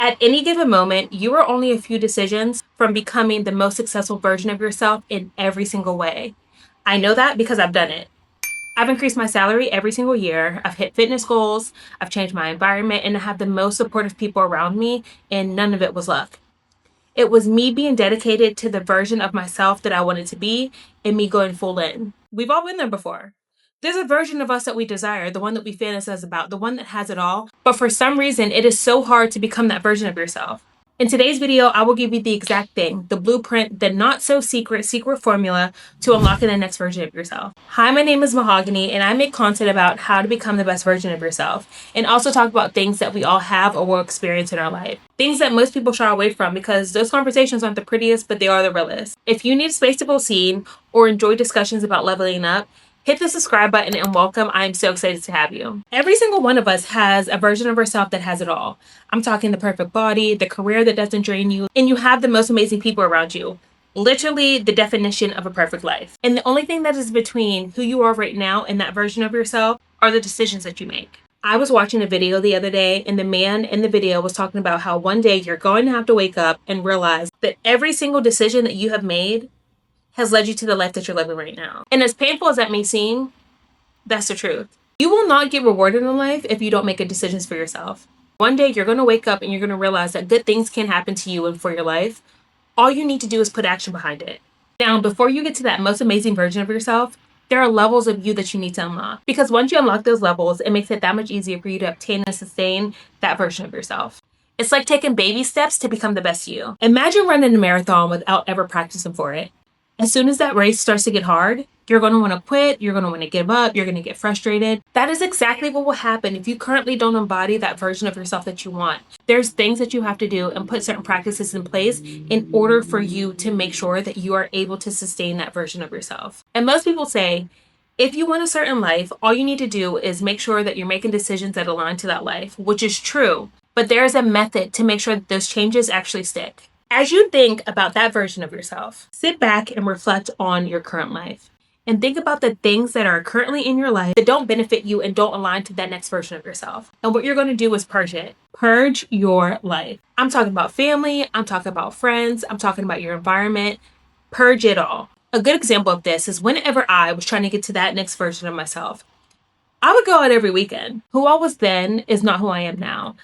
At any given moment, you are only a few decisions from becoming the most successful version of yourself in every single way. I know that because I've done it. I've increased my salary every single year. I've hit fitness goals. I've changed my environment, and I have the most supportive people around me, and none of it was luck. It was me being dedicated to the version of myself that I wanted to be and me going full in. We've all been there before. There's a version of us that we desire, the one that we fantasize about, the one that has it all. But for some reason, it is so hard to become that version of yourself. In today's video, I will give you the exact thing, the blueprint, the not so secret formula to unlocking the next version of yourself. Hi, my name is Mahogany, and I make content about how to become the best version of yourself, and also talk about things that we all have or will experience in our life. Things that most people shy away from because those conversations aren't the prettiest, but they are the realest. If you need space to feel seen or enjoy discussions about leveling up, hit the subscribe button and welcome. I am so excited to have you. Every single one of us has a version of ourselves that has it all. I'm talking the perfect body, the career that doesn't drain you, and you have the most amazing people around you. Literally the definition of a perfect life. And the only thing that is between who you are right now and that version of yourself are the decisions that you make. I was watching a video the other day, and the man in the video was talking about how one day you're going to have to wake up and realize that every single decision that you have made has led you to the life that you're living right now. And as painful as that may seem, that's the truth. You will not get rewarded in life if you don't make good decisions for yourself. One day you're going to wake up and you're going to realize that good things can happen to you and for your life. All you need to do is put action behind it. Now, before you get to that most amazing version of yourself, there are levels of you that you need to unlock. Because once you unlock those levels, it makes it that much easier for you to obtain and sustain that version of yourself. It's like taking baby steps to become the best you. Imagine running a marathon without ever practicing for it. As soon as that race starts to get hard, you're going to want to quit, you're going to want to give up, you're going to get frustrated. That is exactly what will happen if you currently don't embody that version of yourself that you want. There's things that you have to do and put certain practices in place in order for you to make sure that you are able to sustain that version of yourself. And most people say, if you want a certain life, all you need to do is make sure that you're making decisions that align to that life, which is true. But there's a method to make sure that those changes actually stick. As you think about that version of yourself, sit back and reflect on your current life. And think about the things that are currently in your life that don't benefit you and don't align to that next version of yourself. And what you're going to do is purge it. Purge your life. I'm talking about family. I'm talking about friends. I'm talking about your environment. Purge it all. A good example of this is whenever I was trying to get to that next version of myself, I would go out every weekend. Who I was then is not who I am now.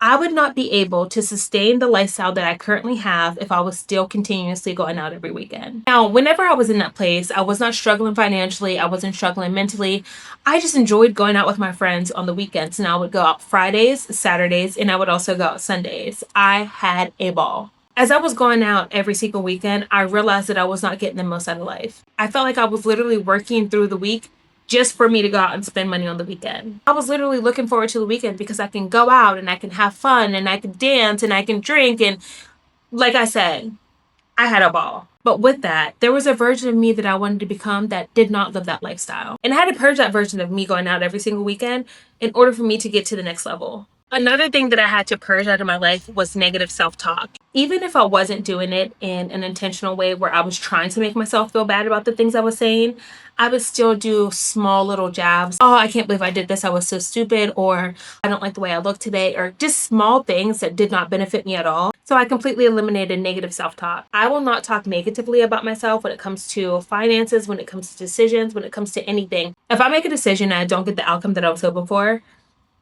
I would not be able to sustain the lifestyle that I currently have if I was still continuously going out every weekend. Now, whenever I was in that place, I was not struggling financially. I wasn't struggling mentally. I just enjoyed going out with my friends on the weekends, and I would go out Fridays, Saturdays, and I would also go out Sundays. I had a ball. As I was going out every single weekend, I realized that I was not getting the most out of life. I felt like I was literally working through the week just for me to go out and spend money on the weekend. I was literally looking forward to the weekend because I can go out and I can have fun and I can dance and I can drink. And like I said, I had a ball. But with that, there was a version of me that I wanted to become that did not live that lifestyle. And I had to purge that version of me going out every single weekend in order for me to get to the next level. Another thing that I had to purge out of my life was negative self-talk. Even if I wasn't doing it in an intentional way where I was trying to make myself feel bad about the things I was saying, I would still do small little jabs. Oh, I can't believe I did this. I was so stupid. Or I don't like the way I look today. Or just small things that did not benefit me at all. So I completely eliminated negative self-talk. I will not talk negatively about myself when it comes to finances, when it comes to decisions, when it comes to anything. If I make a decision and I don't get the outcome that I was hoping for,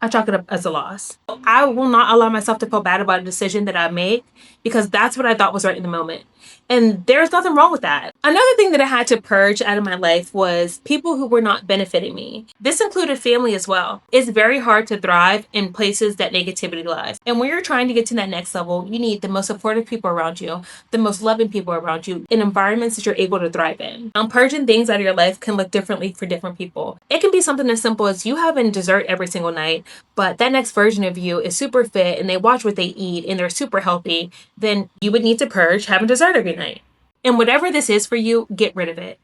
I chalk it up as a loss. I will not allow myself to feel bad about a decision that I make because that's what I thought was right in the moment. And there's nothing wrong with that. Another thing that I had to purge out of my life was people who were not benefiting me. This included family as well. It's very hard to thrive in places that negativity lies. And when you're trying to get to that next level, you need the most supportive people around you, the most loving people around you, in environments that you're able to thrive in. Purging things out of your life can look differently for different people. It can be something as simple as you having dessert every single night, but that next version of you is super fit and they watch what they eat and they're super healthy, then you would need to purge having dessert every night. And whatever this is for you, get rid of it.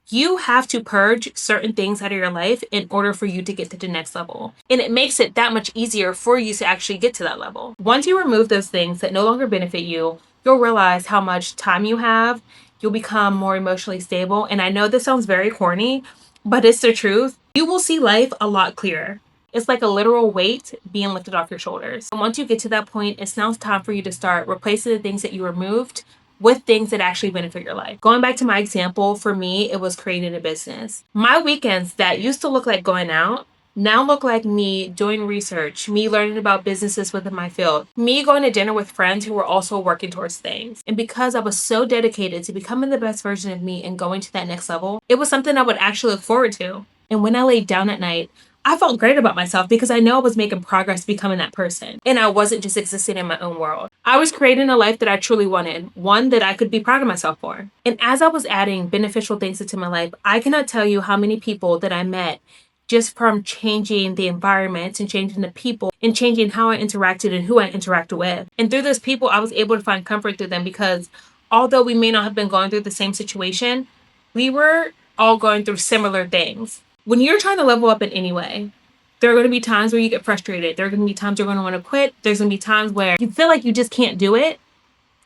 You have to purge certain things out of your life in order for you to get to the next level. And it makes it that much easier for you to actually get to that level. Once you remove those things that no longer benefit you, you'll realize how much time you have. You'll become more emotionally stable. And I know this sounds very corny, but it's the truth. You will see life a lot clearer. It's like a literal weight being lifted off your shoulders. And once you get to that point, it's now time for you to start replacing the things that you removed with things that actually benefit your life. Going back to my example, for me, it was creating a business. My weekends that used to look like going out now look like me doing research, me learning about businesses within my field, me going to dinner with friends who were also working towards things. And because I was so dedicated to becoming the best version of me and going to that next level, it was something I would actually look forward to. And when I laid down at night, I felt great about myself because I know I was making progress becoming that person. And I wasn't just existing in my own world. I was creating a life that I truly wanted, one that I could be proud of myself for. And as I was adding beneficial things into my life, I cannot tell you how many people that I met just from changing the environment and changing the people and changing how I interacted and who I interacted with. And through those people, I was able to find comfort through them because although we may not have been going through the same situation, we were all going through similar things. When you're trying to level up in any way, there are going to be times where you get frustrated. There are going to be times you're going to want to quit. There's going to be times where you feel like you just can't do it.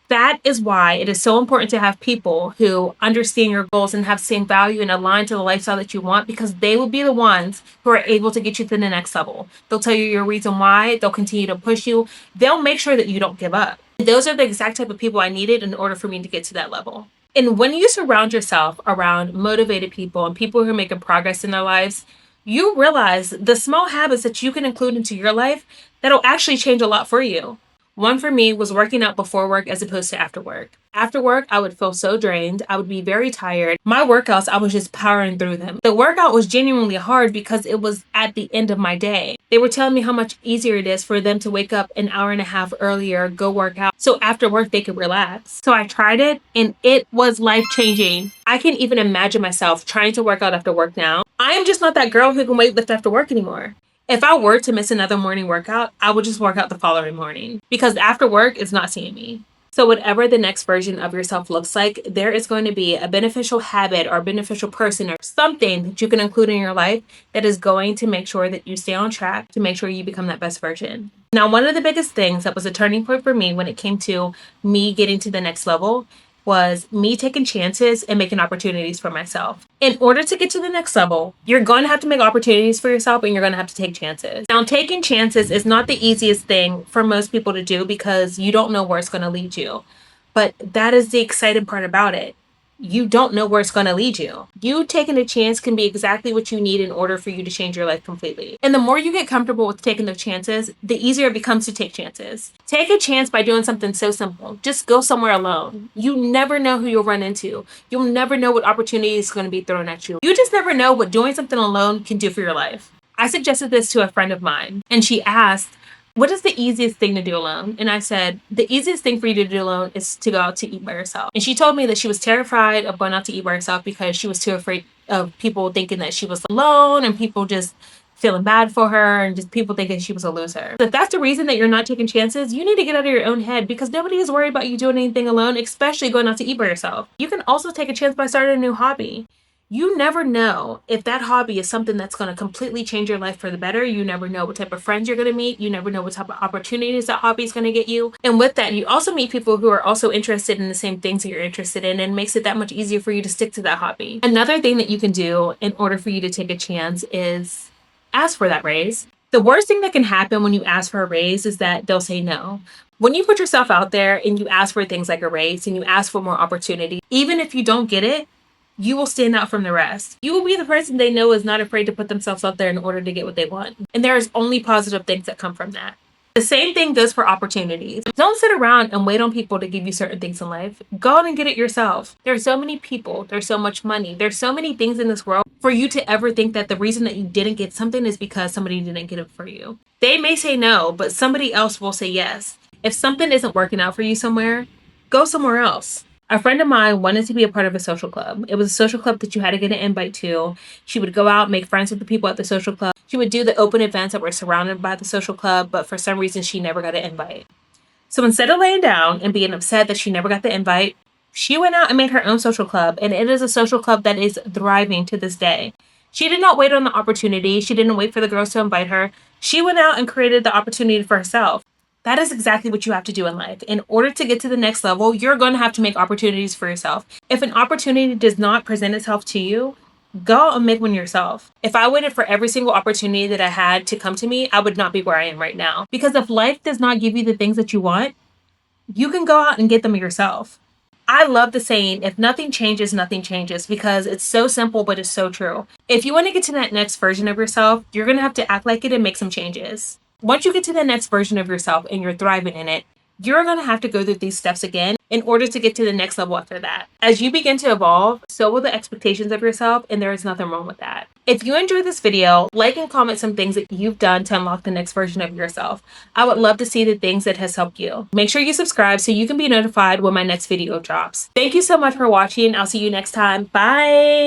That is why it is so important to have people who understand your goals and have same value and align to the lifestyle that you want, because they will be the ones who are able to get you to the next level. They'll tell you your reason why. They'll continue to push you. They'll make sure that you don't give up. Those are the exact type of people I needed in order for me to get to that level. And when you surround yourself around motivated people and people who are making progress in their lives, you realize the small habits that you can include into your life that'll actually change a lot for you. One for me was working out before work as opposed to after work. After work, I would feel so drained. I would be very tired. My workouts, I was just powering through them. The workout was genuinely hard because it was at the end of my day. They were telling me how much easier it is for them to wake up an hour and a half earlier, go work out, so after work they could relax. So I tried it and it was life-changing. I can't even imagine myself trying to work out after work now. I am just not that girl who can weightlift after work anymore. If I were to miss another morning workout, I would just work out the following morning because after work is not seeing me. So whatever the next version of yourself looks like, there is going to be a beneficial habit or a beneficial person or something that you can include in your life that is going to make sure that you stay on track to make sure you become that best version. Now, one of the biggest things that was a turning point for me when it came to me getting to the next level was me taking chances and making opportunities for myself. In order to get to the next level, you're going to have to make opportunities for yourself and you're going to have to take chances. Now, taking chances is not the easiest thing for most people to do because you don't know where it's going to lead you. But that is the exciting part about it. You don't know where it's going to lead you. You taking a chance can be exactly what you need in order for you to change your life completely. And the more you get comfortable with taking those chances, the easier it becomes to take chances. Take a chance by doing something so simple. Just go somewhere alone. You never know who you'll run into. You'll never know what opportunity is going to be thrown at you. You just never know what doing something alone can do for your life. I suggested this to a friend of mine, and she asked, what is the easiest thing to do alone? And I said, the easiest thing for you to do alone is to go out to eat by yourself. And she told me that she was terrified of going out to eat by herself because she was too afraid of people thinking that she was alone and people just feeling bad for her and just people thinking she was a loser. If that's the reason that you're not taking chances, you need to get out of your own head because nobody is worried about you doing anything alone, especially going out to eat by yourself. You can also take a chance by starting a new hobby. You never know if that hobby is something that's going to completely change your life for the better. You never know what type of friends you're going to meet. You never know what type of opportunities that hobby is going to get you. And with that, you also meet people who are also interested in the same things that you're interested in, and makes it that much easier for you to stick to that hobby. Another thing that you can do in order for you to take a chance is ask for that raise. The worst thing that can happen when you ask for a raise is that they'll say no. When you put yourself out there and you ask for things like a raise and you ask for more opportunity, even if you don't get it, you will stand out from the rest. You will be the person they know is not afraid to put themselves out there in order to get what they want. And there is only positive things that come from that. The same thing goes for opportunities. Don't sit around and wait on people to give you certain things in life. Go out and get it yourself. There are so many people. There's so much money. There's so many things in this world for you to ever think that the reason that you didn't get something is because somebody didn't get it for you. They may say no, but somebody else will say yes. If something isn't working out for you somewhere, go somewhere else. A friend of mine wanted to be a part of a social club. It was a social club that you had to get an invite to. She would go out, make friends with the people at the social club. She would do the open events that were surrounded by the social club, but for some reason, she never got an invite. So instead of laying down and being upset that she never got the invite, she went out and made her own social club, and it is a social club that is thriving to this day. She did not wait on the opportunity. She didn't wait for the girls to invite her. She went out and created the opportunity for herself. That is exactly what you have to do in life. In order to get to the next level, you're going to have to make opportunities for yourself. If an opportunity does not present itself to you, Go out and make one yourself. If I waited for every single opportunity that I had to come to me, I would not be where I am right now. Because if life does not give you the things that you want, you can go out and get them yourself. I love the saying, if nothing changes, nothing changes, because it's so simple, but it's so true. If you want to get to that next version of yourself, you're going to have to act like it and make some changes. Once you get to the next version of yourself and you're thriving in it, you're going to have to go through these steps again in order to get to the next level after that. As you begin to evolve, so will the expectations of yourself, and there is nothing wrong with that. If you enjoyed this video, like and comment some things that you've done to unlock the next version of yourself. I would love to see the things that has helped you. Make sure you subscribe so you can be notified when my next video drops. Thank you so much for watching. I'll see you next time. Bye!